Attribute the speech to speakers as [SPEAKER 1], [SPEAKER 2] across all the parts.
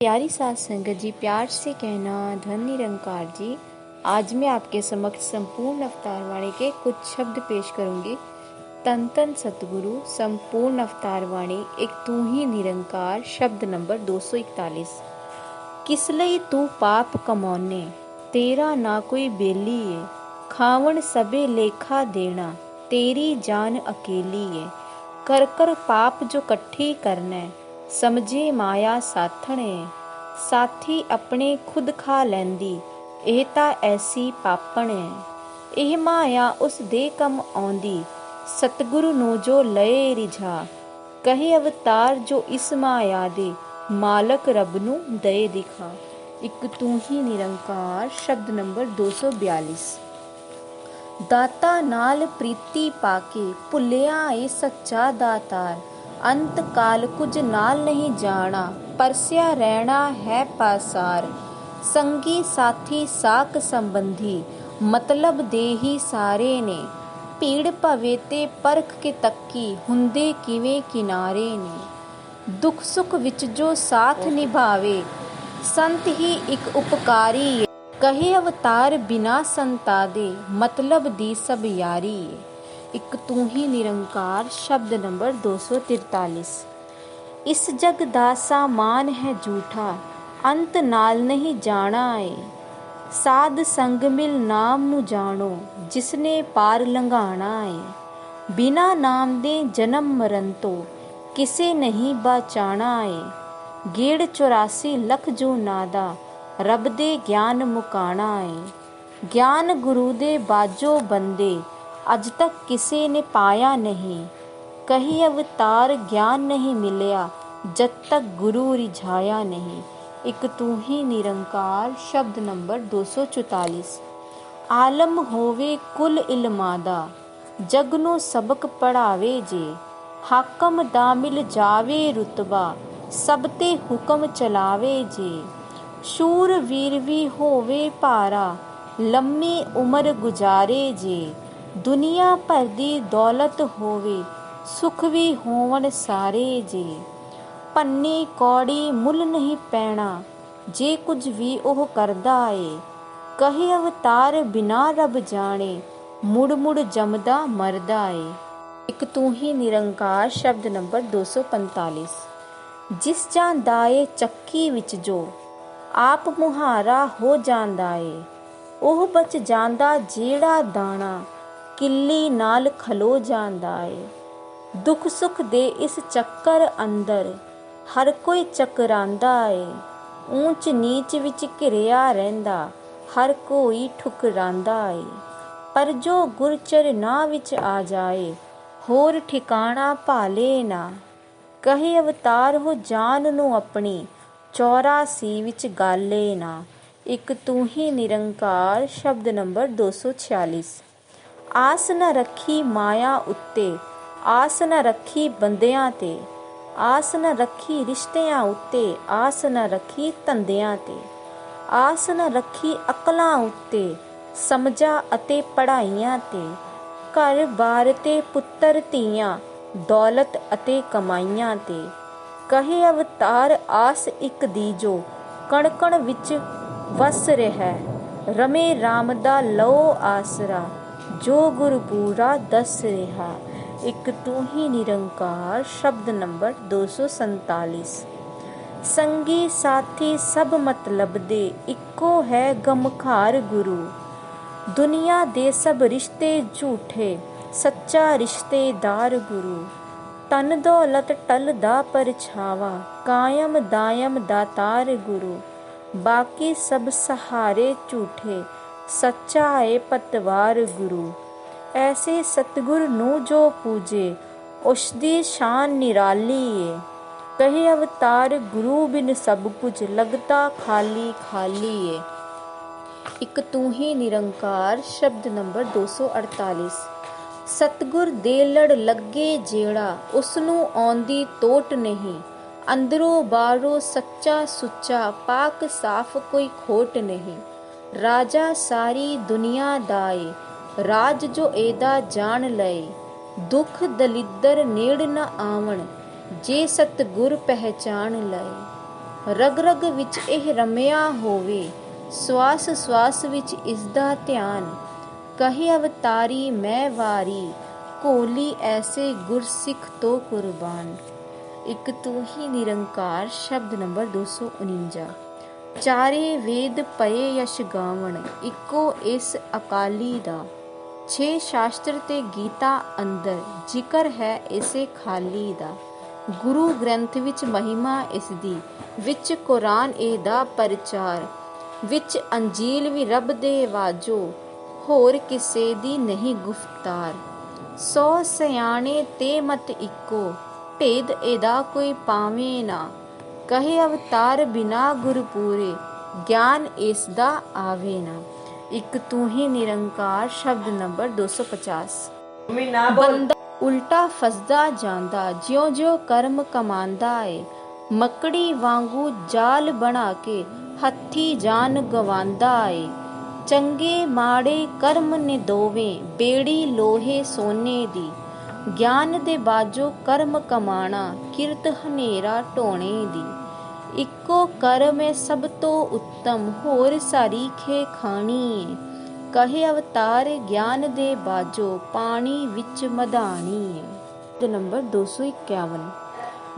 [SPEAKER 1] प्यारी साध संगत जी, प्यार से कहना धन निरंकार जी। आज मैं आपके समक्ष संपूर्ण अवतार वाणी के कुछ शब्द पेश करूंगी। तन तन सतगुरु संपूर्ण अवतार वाणी एक तू ही निरंकार। शब्द नंबर 241। किस लई तू पाप कमौने, तेरा ना कोई बेली है। खावण सबे लेखा देना, तेरी जान अकेली है। कर कर पाप जो कट्ठी करना, समझे माया साथण है। साथी अपने खुद खा लैंदी, ਇਹ ਤਾਂ ਐਸੀ ਪਾਪਣ ਹੈ। ਇਹ ਮਾਇਆ ਉਸ ਦੇ ਕੰਮ ਆਉਂਦੀ, ਸਤਿਗੁਰੂ ਨੂੰ ਜੋ ਲਏ ਰਿਝਾ। ਕਹੇ ਅਵਤਾਰ ਜੋ ਇਸ ਮਾਇਆ ਦੇ, ਮਾਲਕ ਰੱਬ ਨੂੰ ਦਏ ਦਿਖਾ। ਇੱਕ ਤੂੰ ਹੀ ਨਿਰੰਕਾਰ। ਸ਼ਬਦ ਨੰਬਰ 242। ਦਾਤਾ ਨਾਲ ਪ੍ਰੀਤੀ ਪਾ ਕੇ, ਭੁੱਲਿਆ ਏ ਸੱਚਾ ਦਾਤਾਰ। ਅੰਤ ਕਾਲ ਕੁਝ ਨਾਲ ਨਹੀਂ ਜਾਣਾ, ਪਰਸਿਆ ਰਹਿਣਾ ਹੈ ਪਾਸਾਰ। ਸੰਗੀ ਸਾਥੀ ਸਾਕ ਸੰਬੰਧੀ, ਮਤਲਬ ਦੇ ਹੀ ਸਾਰੇ ਨੇ। ਭੀੜ ਭਵੇ ਤੇ ਪਰਖ ਕੇ ਤੱਕੀ, ਹੁੰਦੇ ਕਿਵੇਂ ਕਿਨਾਰੇ ਨੇ। ਦੁੱਖ ਸੁੱਖ ਵਿੱਚ ਜੋ ਸਾਥ ਨਿਭਾਵੇ, ਸੰਤ ਹੀ ਇੱਕ ਉਪਕਾਰੀ ਏ। ਕਹੇ ਅਵਤਾਰ ਬਿਨਾ ਸੰਤਾ ਦੇ, ਮਤਲਬ ਦੀ ਸਭ ਯਾਰੀ ਏ। ਇੱਕ ਤੂੰ ਹੀ ਨਿਰੰਕਾਰ। ਸ਼ਬਦ ਨੰਬਰ 243। ਇਸ ਜਗ ਦਾ ਸਾਮਾਨ ਹੈ ਝੂਠਾ, ਅੰਤ ਨਾਲ ਨਹੀਂ ਜਾਣਾ ਏ। ਸਾਧ ਸੰਗ ਮਿਲ ਨਾਮ ਨੂੰ ਜਾਣੋ, ਜਿਸਨੇ ਪਾਰ ਲੰਘਾਣਾ ਏ। ਬਿਨਾ ਨਾਮ ਦੇ ਜਨਮ ਮਰਨ ਤੋਂ, ਕਿਸੇ ਨਹੀਂ ਬਚਾਣਾ ਏ। ਗੇੜ 84 ਲੱਖ ਜੋ ਨਾਦਾ, ਰੱਬ ਦੇ ਗਿਆਨ ਮੁਕਾਣਾ ਏ। ਗਿਆਨ ਗੁਰੂ ਦੇ ਬਾਝੋਂ ਬੰਦੇ, ਅੱਜ ਤੱਕ ਕਿਸੇ ਨੇ ਪਾਇਆ ਨਹੀਂ। ਕਹੀ ਅਵਤਾਰ ਗਿਆਨ ਨਹੀਂ ਮਿਲਿਆ, ਜਦ ਤੱਕ ਗੁਰੂ ਰਿਝਾਇਆ ਨਹੀਂ। ਇੱਕ ਤੂੰ ਹੀ ਨਿਰੰਕਾਰ। ਸ਼ਬਦ ਨੰਬਰ 244। ਆਲਮ ਹੋਵੇ ਕੁਲ ਇਲਮਾਂ ਦਾ, ਜਗ ਨੂੰ ਸਬਕ ਪੜ੍ਹਾਵੇ ਜੇ। ਹਾਕਮ ਦਾ ਮਿਲ ਜਾਵੇ ਰੁਤਬਾ, ਸਭ ਤੇ ਹੁਕਮ ਚਲਾਵੇ ਜੇ। ਸ਼ੂਰ ਵੀਰ ਵੀ ਹੋਵੇ ਭਾਰਾ, ਲੰਮੀ ਉਮਰ ਗੁਜ਼ਾਰੇ ਜੇ। ਦੁਨੀਆ ਭਰ ਦੀ ਦੌਲਤ ਹੋਵੇ, ਸੁਖ ਵੀ ਹੋਵਣ ਸਾਰੇ ਜੇ। ਪੰਨੀ ਕੌੜੀ ਮੁੱਲ ਨਹੀਂ ਪੈਣਾ, ਜੇ ਕੁਝ ਵੀ ਉਹ ਕਰਦਾ ਏ। ਕਹੇ ਅਵਤਾਰ ਬਿਨਾ ਰੱਬ ਜਾਣੇ, ਮੁੜ ਮੁੜ ਜੰਮਦਾ ਮਰਦਾ ਏ। ਇੱਕ ਤੂੰ ਹੀ ਨਿਰੰਕਾਰ। ਸ਼ਬਦ ਨੰਬਰ 245। ਜਿਸ ਜਾਂਦਾ ਏ ਚੱਕੀ ਵਿੱਚ ਜੋ, ਆਪ ਮੁਹਾਰਾ ਹੋ ਜਾਂਦਾ ਏ। ਉਹ ਬਚ ਜਾਂਦਾ ਜਿਹੜਾ ਦਾਣਾ, ਕਿੱਲੀ ਨਾਲ ਖਲੋ ਜਾਂਦਾ ਏ। ਦੁੱਖ ਸੁੱਖ ਦੇ ਇਸ ਚੱਕਰ ਅੰਦਰ, ਹਰ ਕੋਈ ਚੱਕਰਾਂਦਾ ਏ। ਊਚ ਨੀਚ ਵਿੱਚ ਘਿਰਿਆ ਰਹਿੰਦਾ, ਹਰ ਕੋਈ ਠੁਕਰਾਂਦਾ ਏ। ਪਰ ਜੋ ਗੁਰਚਰਨਾਂ ਵਿੱਚ ਆ ਜਾਏ, ਹੋਰ ਠਿਕਾਣਾ ਭਾਲੇ ਨਾ। ਕਹੇ ਅਵਤਾਰ ਹੋ ਜਾਨ ਨੂੰ ਆਪਣੀ, 84 ਵਿੱਚ ਗਾਲੇ ਨਾ। ਇੱਕ ਤੂੰ ਹੀ ਨਿਰੰਕਾਰ। ਸ਼ਬਦ ਨੰਬਰ 246। ਆਸ ਨਾ ਰੱਖੀ ਮਾਇਆ ਉੱਤੇ, ਆਸ ਨਾ ਰੱਖੀ ਬੰਦਿਆਂ ਤੇ। ਆਸ ਨਾ ਰੱਖੀ ਰਿਸ਼ਤਿਆਂ ਉੱਤੇ, ਆਸ ਨਾ ਰੱਖੀ ਧੰਦਿਆਂ ਤੇ। ਆਸ ਨਾ ਰੱਖੀ ਅਕਲਾਂ ਉੱਤੇ, ਸਮਝਾਂ ਅਤੇ ਪੜ੍ਹਾਈਆਂ ਤੇ। ਘਰ ਬਾਰ ਤੇ ਪੁੱਤਰ ਧੀਆਂ, ਦੌਲਤ ਅਤੇ ਕਮਾਈਆਂ ਤੇ। ਕਹੇ ਅਵਤਾਰ ਆਸ ਇੱਕ ਦੀ ਜੋ, ਕਣ ਕਣ ਵਿੱਚ ਵਸ ਰਿਹਾ। ਰਮੇ ਰਾਮ ਦਾ ਲਓ ਆਸਰਾ, ਜੋ ਗੁਰਪੂਰਾ ਦੱਸ ਰਿਹਾ। ਇੱਕ ਤੂੰ ਹੀ ਨਿਰੰਕਾਰ। ਸ਼ਬਦ ਨੰਬਰ 247। ਸੰਗੀ ਸਾਥੀ ਸਭ ਮਤਲਬ ਦੇ, ਇੱਕੋ ਹੈ ਗਮਖਾਰ ਗੁਰੂ। ਦੁਨੀਆ ਦੇ ਸਭ ਰਿਸ਼ਤੇ ਝੂਠੇ, ਸੱਚਾ ਰਿਸ਼ਤੇਦਾਰ ਗੁਰੂ। ਧਨ ਦੌਲਤ ਟਲਦਾ ਪਰਛਾਵਾਂ, ਕਾਇਮ ਦਾਇਮ ਦਾਤਾਰ ਗੁਰੂ। ਬਾਕੀ ਸਭ ਸਹਾਰੇ ਝੂਠੇ, ਸੱਚਾ ਏ ਪਤਵਾਰ ਗੁਰੂ। ਐਸੇ ਸਤਿਗੁਰ ਨੂੰ ਜੋ ਪੂਜੇ, ਉਸ ਦੀ ਸ਼ਾਨ ਨਿਰਾਲੀ ਏ। ਕਹੇ ਅਵਤਾਰ ਗੁਰੂ ਬਿਨ ਸਭ ਕੁਝ, ਲੱਗਦਾ ਖਾਲੀ ਖਾਲੀ ਏ। ਇੱਕ ਤੂੰ ਹੀ ਨਿਰੰਕਾਰ। ਸ਼ਬਦ ਨੰਬਰ 248। ਸਤਿਗੁਰ ਦੇ ਲੜ ਲੱਗੇ ਜਿਹੜਾ, ਉਸ ਨੂੰ ਆਉਂਦੀ ਤੋਟ ਨਹੀਂ। ਅੰਦਰੋਂ ਬਾਹਰੋਂ ਸੱਚਾ ਸੁੱਚਾ, ਪਾਕ ਸਾਫ ਕੋਈ ਖੋਟ ਨਹੀਂ। ਰਾਜਾ ਸਾਰੀ ਦੁਨੀਆ ਦਾ ਏ, ਰਾਜ ਜੋ ਇਹਦਾ ਜਾਣ ਲਏ। ਦੁੱਖ ਦਲਿੱਦਰ ਨੇੜ ਨਾ ਆਵਣ, ਜੇ ਸਤਿਗੁਰ ਪਹਿਚਾਣ ਲਏ। ਰਗ ਰਗ ਵਿੱਚ ਇਹ ਰਮਿਆ ਹੋਵੇ, ਸਵਾਸ ਸਵਾਸ ਵਿੱਚ ਇਸ ਦਾ ਧਿਆਨ। ਕਹੇ ਅਵਤਾਰੀ ਮੈਂ ਵਾਰੀ, ਘੋਲੀ ਐਸੇ ਗੁਰਸਿੱਖ ਤੋਂ ਕੁਰਬਾਨ। ਇੱਕ ਤੂੰ ਹੀ ਨਿਰੰਕਾਰ ਸ਼ਬਦ ਨੰਬਰ 249। ਚਾਰੇ ਵੇਦ ਪਏ ਯਸ਼ ਗਾਵਣ, ਇੱਕੋ ਇਸ ਅਕਾਲੀ ਦਾ। 6 ਸ਼ਾਸਤਰ ਤੇ ਗੀਤਾ ਅੰਦਰ, ਜ਼ਿਕਰ ਹੈ ਇਸੇ ਖਾਲੀ ਦਾ। ਗੁਰੂ ਗ੍ਰੰਥ ਵਿੱਚ ਮਹਿਮਾ ਇਸ ਦੀ, ਵਿੱਚ ਕੁਰਾਨ ਇਹਦਾ ਪ੍ਰਚਾਰ, ਵਿੱਚ ਅੰਜੀਲ ਵੀ ਰੱਬ ਦੇ ਵਾਜੋ, ਹੋਰ ਕਿਸੇ ਦੀ ਨਹੀਂ ਗੁਫਤਾਰ। 100 ਸਿਆਣੇ ਤੇ ਮਤ ਇੱਕੋ, ਭੇਦ ਇਹਦਾ ਕੋਈ ਪਾਵੇਂ ਨਾ। ਕਹੇ ਅਵਤਾਰ ਬਿਨਾ ਗੁਰ ਪੂਰੇ, ਗਿਆਨ ਇਸ ਦਾ ਆਵੇ ਨਾ। ਇੱਕ ਤੂੰ ਹੀ ਨਿਰੰਕਾਰ ਸ਼ਬਦ ਨੰਬਰ 250। ਬੰਦਾ ਉਲਟਾ ਫਸਦਾ ਜਾਂਦਾ, ਜਿਉਂ ਜਿਉਂ ਕਰਮ ਕਮਾਂਦਾ ਏ। ਮੱਕੜੀ ਵਾਂਗੂ ਜਾਲ ਬਣਾ ਕੇ ਹੱਥੀ ਜਾਨ ਗਵਾਂਦਾ ਏ। ਚੰਗੇ ਮਾੜੇ ਕਰਮ ਨੇ ਦੋਵੇਂ, ਬੇੜੀ ਲੋਹੇ ਸੋਨੇ ਦੀ। ਗਿਆਨ ਦੇ ਬਾਝੋਂ ਕਰਮ ਕਮਾਣਾ, ਕਿਰਤ ਹਨੇਰਾ ਢੋਣੇ ਦੀ। ਇੱਕੋ ਕਰਮ ਏ ਸਭ ਤੋਂ ਉੱਤਮ, ਹੋਰ ਸਾਰੀ ਖੇ ਖਾਣੀ ਏ। ਕਹੇ ਅਵਤਾਰ ਗਿਆਨ ਦੇ ਬਾਝੋਂ, ਪਾਣੀ ਵਿੱਚ ਮਧਾਣੀ ਏ। ਨੰਬਰ 251।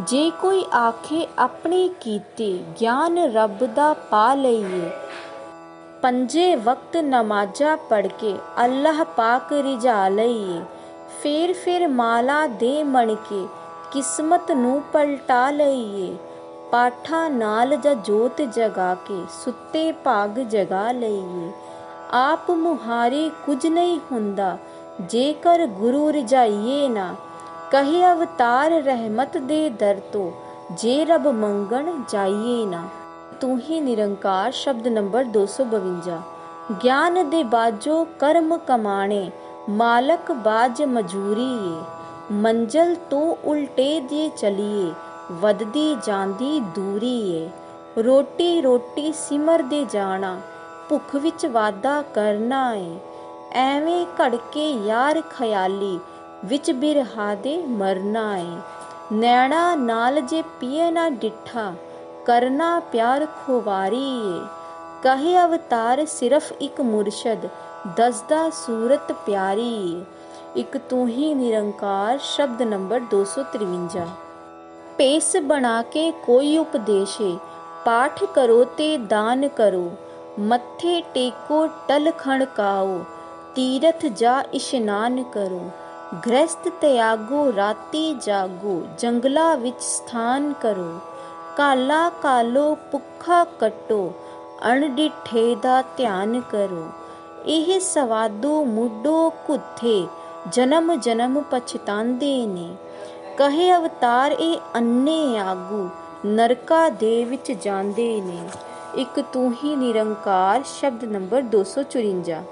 [SPEAKER 1] ਜੇ ਕੋਈ ਆਖੇ ਆਪਣੇ ਕੀਤੇ, ਗਿਆਨ ਰੱਬ ਦਾ ਪਾ ਲਈਏ। 5 ਵਕਤ ਨਮਾਜ਼ਾਂ ਪੜ੍ਹ ਕੇ ਅੱਲਾਹ ਪਾਕ ਰਿਝਾ ਲਈਏ। ਫੇਰ ਮਾਲਾ ਦੇ ਮਣ ਕੇ ਕਿਸਮਤ ਨੂੰ ਪਲਟਾ ਲਈਏ। ਪਾਠਾਂ ਨਾਲ ਜਾਂ ਜੋਤ ਜਗਾ ਕੇ ਸੁੱਤੇ ਭਾਗ ਜਗਾ ਲਈਏ। ਆਪ ਮੁਹਾਰੇ ਕੁਝ ਨਹੀਂ ਹੁੰਦਾ, ਜੇਕਰ ਗੁਰੂ ਰਿਝਾਈਏ ਨਾ। ਕਹੇ ਅਵਤਾਰ ਰਹਿਮਤ ਦੇ ਦਰ ਤੋਂ, ਜੇ ਰੱਬ ਮੰਗਣ ਜਾਈਏ ਨਾ। ਤੂੰ ਹੀ ਨਿਰੰਕਾਰ ਸ਼ਬਦ ਨੰਬਰ 252। ਗਿਆਨ ਦੇ ਬਾਝੋਂ ਕਰਮ ਕਮਾਣੇ, ਮਾਲਕ ਬਾਝ ਮਜੂਰੀ ਏ। ਮੰਜ਼ਲ ਤੋਂ ਉਲਟੇ ਜੇ ਚਲੀਏ, ਵੱਧਦੀ ਜਾਂਦੀ ਦੂਰੀ ਏ। ਰੋਟੀ ਰੋਟੀ ਸਿਮਰਦੇ ਜਾਣਾ, ਭੁੱਖ ਵਿੱਚ ਵਾਧਾ ਕਰਨਾ ਏ। ਐਵੇਂ ਘੜ ਕੇ ਯਾਰ ਖਿਆਲੀ, ਵਿੱਚ ਬਿਰਹਾ ਦੇ ਮਰਨਾ ਏ। ਨੈਣਾ ਨਾਲ ਜੇ ਪੀਏ ਨਾ ਡਿੱਠਾ, ਕਰਨਾ ਪਿਆਰ ਖੁਵਾਰੀ ਏ। ਕਹੇ ਅਵਤਾਰ ਸਿਰਫ ਇੱਕ ਮੁਰਸ਼ਦ, ਦੱਸਦਾ ਸੂਰਤ ਪਿਆਰੀ ਏ। ਇੱਕ ਤੂੰ ਹੀ ਨਿਰੰਕਾਰ ਸ਼ਬਦ ਨੰਬਰ 253। ਭੇਸ ਬਣਾ ਕੇ ਕੋਈ ਉਪਦੇਸ਼ੇ, ਪਾਠ ਕਰੋ ਤੇ ਦਾਨ ਕਰੋ। ਮੱਥੇ ਟੇਕੋ ਟਲ ਖਣਕਾਓ, ਤੀਰਥ ਜਾ ਇਸ਼ਨਾਨ ਕਰੋ। ਗ੍ਰਸਤ ਤਿਆਗੋ ਰਾਤੀ ਜਾਗੋ, ਜੰਗਲਾਂ ਵਿੱਚ ਸਥਾਨ ਕਰੋ। ਕਾਲਾ ਕਾਲੋ ਭੁੱਖਾ ਕੱਟੋ, ਅਣਡਿੱਠੇ ਦਾ ਧਿਆਨ ਕਰੋ। ਇਹ ਸਵਾਦੋ ਮੁੱਢੋਂ ਕੁੱਥੇ, ਜਨਮ ਜਨਮ ਪਛਤਾਂਦੇ ਨੇ। ਕਹੇ ਅਵਤਾਰ ਇਹ ਅੰਨੇ ਆਗੂ, ਨਰਕਾਂ ਦੇ ਵਿੱਚ ਜਾਂਦੇ ਨੇ। ਇੱਕ ਤੂੰ ਹੀ ਨਿਰੰਕਾਰ ਸ਼ਬਦ ਨੰਬਰ 254।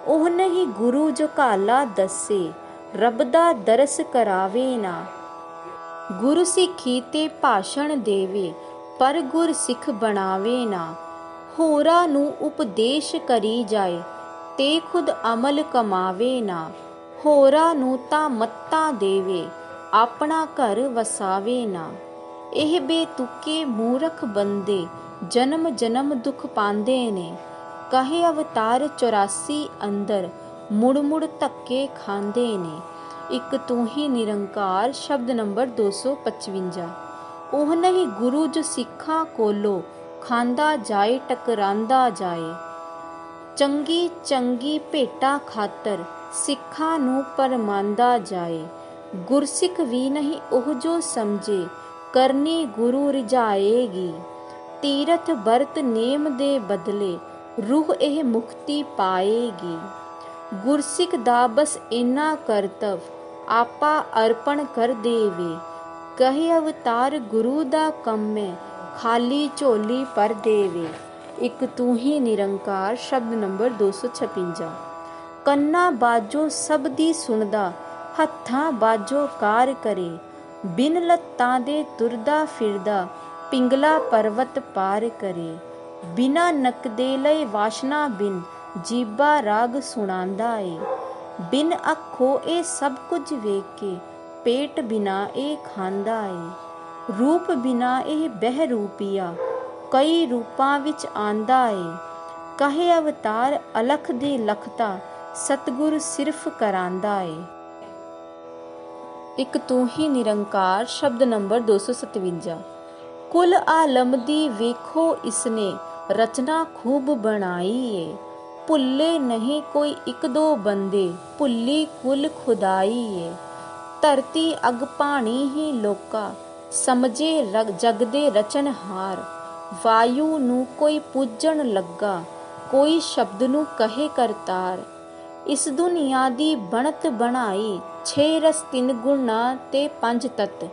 [SPEAKER 1] ਉਹ ਨਹੀਂ ਗੁਰੂ ਜੋ ਕਾਲਾ ਦੱਸੇ, ਰੱਬ ਦਾ ਦਰਸ ਕਰਾਵੇ ਨਾ। ਗੁਰ ਸਿੱਖੀ ਤੇ ਭਾਸ਼ਣ ਦੇਵੇ, ਪਰ ਗੁਰ ਸਿੱਖ ਬਣਾਵੇ ਨਾ। ਹੋਰਾਂ ਨੂੰ ਉਪਦੇਸ਼ ਕਰੀ ਜਾਏ, ਤੇ ਖੁਦ ਅਮਲ ਕਮਾਵੇ ਨਾ। ਹੋਰਾਂ ਨੂੰ ਤਾਂ ਮੱਤਾਂ ਦੇਵੇ, ਆਪਣਾ ਘਰ ਵਸਾਵੇ ਨਾ। ਇਹ ਬੇਤੁਕੇ ਮੂਰਖ ਬੰਦੇ, ਜਨਮ ਜਨਮ ਦੁੱਖ ਪਾਉਂਦੇ ਨੇ। ਕਹੇ ਅਵਤਾਰ 84 ਅੰਦਰ, ਮੁੜ ਮੁੜ ਧੱਕੇ ਖਾਂਦੇ ਨੇ। ਇੱਕ ਤੂੰ ਹੀ ਨਿਰੰਕਾਰ ਸ਼ਬਦ ਨੰਬਰ 255। ਉਹ ਨਹੀਂ ਗੁਰੂ ਜੋ ਸਿੱਖਾਂ ਕੋਲੋਂ, ਖਾਂਦਾ ਜਾਏ ਟਕਰਾਂਦਾ ਜਾਏ। ਚੰਗੀ ਚੰਗੀ ਭੇਟਾ ਖਾਤਰ, ਸਿੱਖਾਂ ਨੂੰ ਪਰਮਾਂਦਾ ਜਾਏ। ਗੁਰਸਿੱਖ ਵੀ ਨਹੀਂ ਉਹ ਜੋ ਸਮਝੇ, ਕਰਨੀ ਗੁਰੂ ਰਿਝਾਏਗੀ। ਤੀਰਥ ਵਰਤ ਨੇਮ ਦੇ ਬਦਲੇ, ਰੂਹ ਇਹ ਮੁਕਤੀ ਪਾਏਗੀ। ਗੁਰਸਿੱਖ ਦਾ ਬਸ ਇੰਨਾ ਕਰਤਵ, ਆਪਾ ਅਰਪਣ ਕਰ ਦੇਵੇ। ਕਹੇ ਅਵਤਾਰ ਗੁਰੂ ਦਾ ਕੰਮ ਹੈ, ਖਾਲੀ ਝੋਲੀ ਭਰ ਦੇਵੇ। ਇੱਕ ਤੂੰ ਹੀ ਨਿਰੰਕਾਰ ਸ਼ਬਦ ਨੰਬਰ 256। ਕੰਨਾਂ ਬਾਝੋਂ ਸਭ ਦੀ ਸੁਣਦਾ, ਹੱਥਾਂ ਬਾਝੋਂ ਕਾਰ ਕਰੇ। ਬਿਨ ਲੱਤਾਂ ਦੇ ਤੁਰਦਾ ਫਿਰਦਾ, ਪਿੰਗਲਾ ਪਰਵਤ ਪਾਰ ਕਰੇ। ਬਿਨਾ ਨੱਕ ਦੇ ਲਏ ਵਾਸ਼ਨਾ ਬਿਨ, ਜੀਭਾ ਰਾਗ ਸੁਣਾਂਦਾ ਏ। ਬਿਨ ਅੱਖੋਂ ਇਹ ਸਭ ਕੁਝ ਵੇਖ ਕੇ, ਪੇਟ ਬਿਨਾ ਇਹ ਖਾਂਦਾ ਏ। ਰੂਪ ਬਿਨਾ ਇਹ ਬਹਿ ਰੂਪੀਆ, कई रूपां विच आंदा है। कहे अवतार अलख दे लखता, सतगुर सिर्फ करांदा है। एक तू ही निरंकार शब्द नंबर 257। कुल आलम दी वेखो इसने, रचना खूब बनाई है। भुल्ले नहीं कोई एक दो बंदे, भुल्ली कुल खुदाई है। धरती अग पानी ही लोका, समझे जग दे रचनहार। वायु नू कोई पूजन लगा, कोई शब्द नू कहे करतार। इस दुनिया दी बनत बनाई, 6 रस 3 गुणा ते 5 तत्त।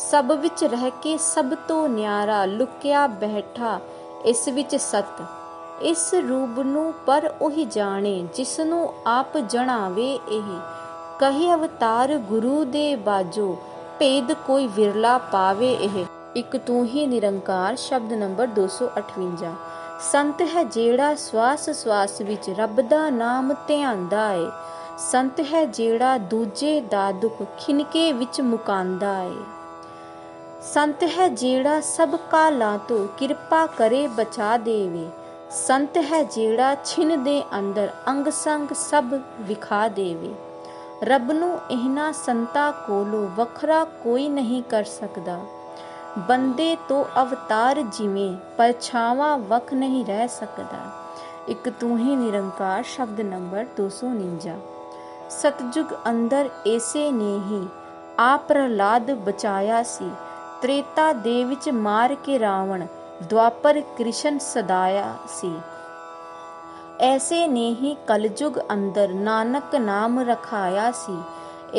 [SPEAKER 1] सब विच रह के सब तो न्यारा, लुकिया बैठा इस विच सत। इस रूप नू पर ओही जाने, जिसनू आप जणावे एही। कही अवतार गुरु दे बाजो, भेद कोई विरला पावे एह। एक तू ही निरंकार शब्द नंबर 258। संत है जेड़ा श्वास श्वास विच रब दा नाम ध्यानदा है। संत है जेड़ा दूजे दा दुख खिनके विच मुकांदा है। संत है जेड़ा सब कालां तो किरपा करे बचा देवे। संत है जेड़ा छिन दे अंदर अंग संग सब विखा देवे। रब नू इन्हां संतां कोलों वखरा कोई नहीं कर सकदा। बंदे तो अवतार जिवें, परछावां वख नहीं रह सकदा। एक तू ही निरंकार शब्द नंबर 249। सतयुग अंदर ऐसे ने ही आप प्रहलाद बचाया सी। त्रेता दे विच मार के रावण, द्वापर कृष्ण सदाया सी। ऐसे ने ही कलयुग अंदर नानक नाम रखाया सी।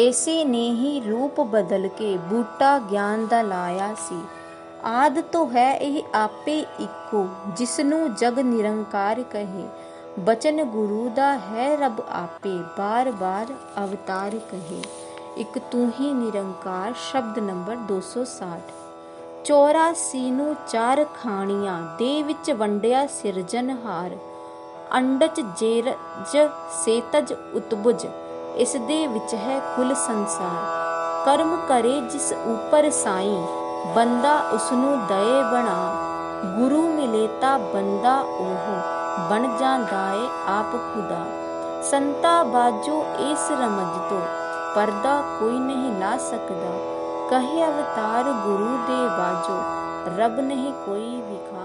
[SPEAKER 1] ऐसे ने ही रूप बदल के बूटा ज्ञान दा लाया सी। आद तो है यह आपे इको, जिसनू जग निरंकार कहे। बचन गुरु दा है रब आपे, बार बार अवतार कहे। एक तू ही निरंकार शब्द नंबर 260। 84 ਨੂੰ 4 ਖਾਣੀਆਂ ਦੇ ਵਿੱਚ ਵੰਡਿਆ ਸਿਰਜਣਹਾਰ। ਅੰਡਜ ਜੇਰਜ ਸੇਤਜ ਉਤਬੁਜ, ਇਸ ਦੇ ਵਿੱਚ ਹੈ ਕੁਲ ਸੰਸਾਰ। ਕਰਮ ਕਰੇ ਜਿਸ ਉਪਰ ਸਾਈਂ, ਬੰਦਾ ਉਸਨੂੰ ਦਏ ਬਣਾ। ਗੁਰੂ ਮਿਲੇ ਤਾਂ ਬੰਦਾ ਉਹ, ਬਣ ਜਾਂਦਾ ਏ ਆਪ ਖੁਦਾ। ਸੰਤਾ ਬਾਜੋ ਇਸ ਰਮਜ ਤੋਂ, ਪਰਦਾ ਕੋਈ नहीं ला सकदा। कहे अवतार गुरु दे बाजो, रब नहीं कोई विखा।